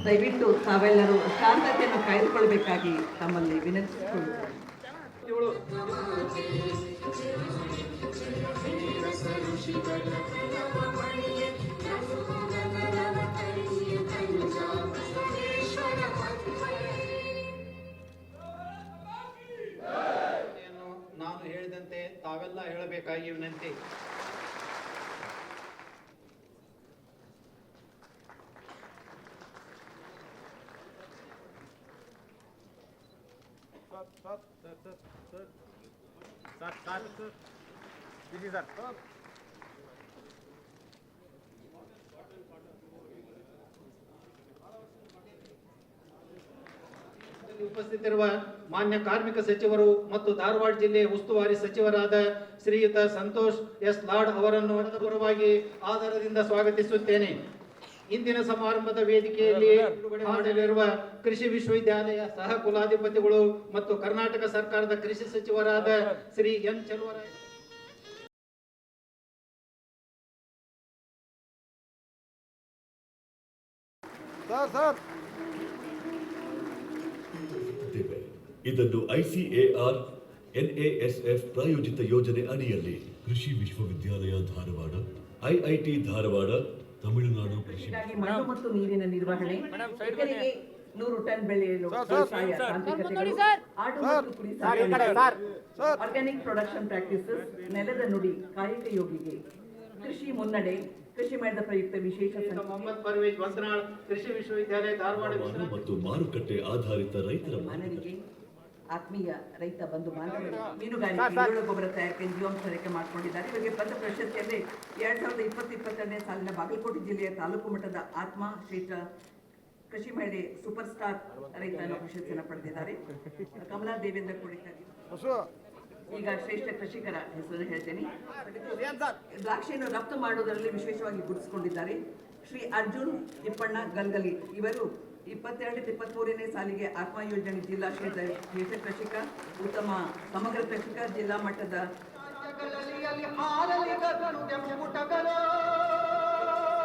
ದಯವಿಟ್ಟು ತಾವೆಲ್ಲರೂ ಶಾಂತತೆಯನ್ನು ಕಾಯ್ದುಕೊಳ್ಳಬೇಕಾಗಿ ತಮ್ಮಲ್ಲಿ ವಿನಂತಿಸಿಕೊಳ್ಳುತ್ತೇವೆ. ನಾನು ಹೇಳಿದಂತೆ ತಾವೆಲ್ಲ ಹೇಳಬೇಕಾಗಿ ವಿನಂತಿ. ಉಪಸ್ಥಿತರಿರುವ ಮಾನ್ಯ ಕಾರ್ಮಿಕ ಸಚಿವರು ಮತ್ತು ಧಾರವಾಡ ಜಿಲ್ಲೆ ಉಸ್ತುವಾರಿ ಸಚಿವರಾದ ಶ್ರೀಯುತ ಸಂತೋಷ್ ಎಸ್ ಲಾಡ್ ಅವರನ್ನು ಪೂರ್ವವಾಗಿ ಆಧಾರದಿಂದ ಸ್ವಾಗತಿಸುತ್ತೇನೆ. ಇಂದಿನ ಸಮಾರಂಭದ ವೇದಿಕೆಯಲ್ಲಿ ಮಾಡಲಿರುವ ಕೃಷಿ ವಿಶ್ವವಿದ್ಯಾಲಯ ಸಹ ಕುಲಾಧಿಪತಿಗಳು ಮತ್ತು ಕರ್ನಾಟಕ ಸರ್ಕಾರದ ಕೃಷಿ ಸಚಿವರಾದ ಶ್ರೀ ಎನ್ ಚೆಲುವರಾಯ ಇದನ್ನು ICAR NASF ಪ್ರಾಯೋಜಿತ ಯೋಜನೆ ಅಡಿಯಲ್ಲಿ ಕೃಷಿ ವಿಶ್ವವಿದ್ಯಾಲಯ ಧಾರವಾಡ, IIT ಧಾರವಾಡ, ತಮಿಳುನಾಡು ಕೃಷಿ ಮಣ್ಣು ಮತ್ತು ನೀರಿನ ನಿರ್ವಹಣೆ, ಎಕರೆಗೆ 100 ಟನ್ ಬೆಳೆಯಲು ವ್ಯವಸಾಯ ತಾಂತ್ರಿಕತೆಗಳು, ಆಡು ಮತ್ತು ಕುರಿ ಸಾಕಾಣಿಕೆ, ಆರ್ಗ್ಯಾನಿಕ್ ಪ್ರೊಡಕ್ಷನ್ ಪ್ರಾಕ್ಟೀಸಸ್, ನೆಲದ ನುಡಿ, ಕಾಯಕ ಯೋಗಿಗೆ, ಕೃಷಿ ಮುನ್ನಡೆ, ಕೃಷಿ ಮೇಳದ ಪ್ರಯುಕ್ತ ವಿಶೇಷ ಮೊಹಮ್ಮದ್ ಪರ್ವೇಜ್ ವಸನಾಳ್, ಕೃಷಿ ವಿಶ್ವವಿದ್ಯಾಲಯ ಧಾರವಾಡ ಮತ್ತು ಮಾರುಕಟ್ಟೆ ಆಧಾರಿತ ರೈತರ ಮಾನವಿಗೆ ಆತ್ಮೀಯ ರೈತ ಬಂಧು ಬಾಂಧವರು, ಮೀನುಗಾರಿಕೆ ಗೊಬ್ಬರ ತಯಾರಿಕೆ ಜೀವಾಂಶ ರೇಖೆ ಮಾಡಿಕೊಂಡಿದ್ದಾರೆ. ಇವರಿಗೆ ಬಂದ ಪ್ರಶಸ್ತಿಯಲ್ಲಿ 2020-22ನೇ ಸಾಲಿನ ಬಾಗಲಕೋಟೆ ಜಿಲ್ಲೆಯ ತಾಲೂಕು ಮಟ್ಟದ ಆತ್ಮ ಶ್ರೇಷ್ಠ ಕೃಷಿ ಮಹಿಳೆ ಸೂಪರ್ ಸ್ಟಾರ್ ರೈತ ಪ್ರಶಸ್ತಿಯನ್ನು ಪಡೆದಿದ್ದಾರೆ. ಕಮಲಾ ದೇವೇಂದ್ರ ಕುಳಿತಾಗಿ ಈಗ ಶ್ರೇಷ್ಠ ಕೃಷಿಕರ ಹೆಸರು ಹೇಳ್ತೇನೆ. ದ್ರಾಕ್ಷಿಯನ್ನು ರಫ್ತು ಮಾಡುವುದರಲ್ಲಿ ವಿಶೇಷವಾಗಿ ಗುರುತಿಸಿಕೊಂಡಿದ್ದಾರೆ ಶ್ರೀ ಅರ್ಜುನ್ ತಿಪ್ಪಣ್ಣ ಗಲ್ಗಲಿ. ಇವರು 22-23ನೇ ಸಾಲಿಗೆ ಆತ್ಮ ಯೋಜನೆ ಜಿಲ್ಲಾ ಶ್ರೇಷ್ಠ ಕೃಷಿಕ, ಉತ್ತಮ ಸಮಗ್ರ ಕೃಷಿಕ, ಜಿಲ್ಲಾ ಮಟ್ಟದ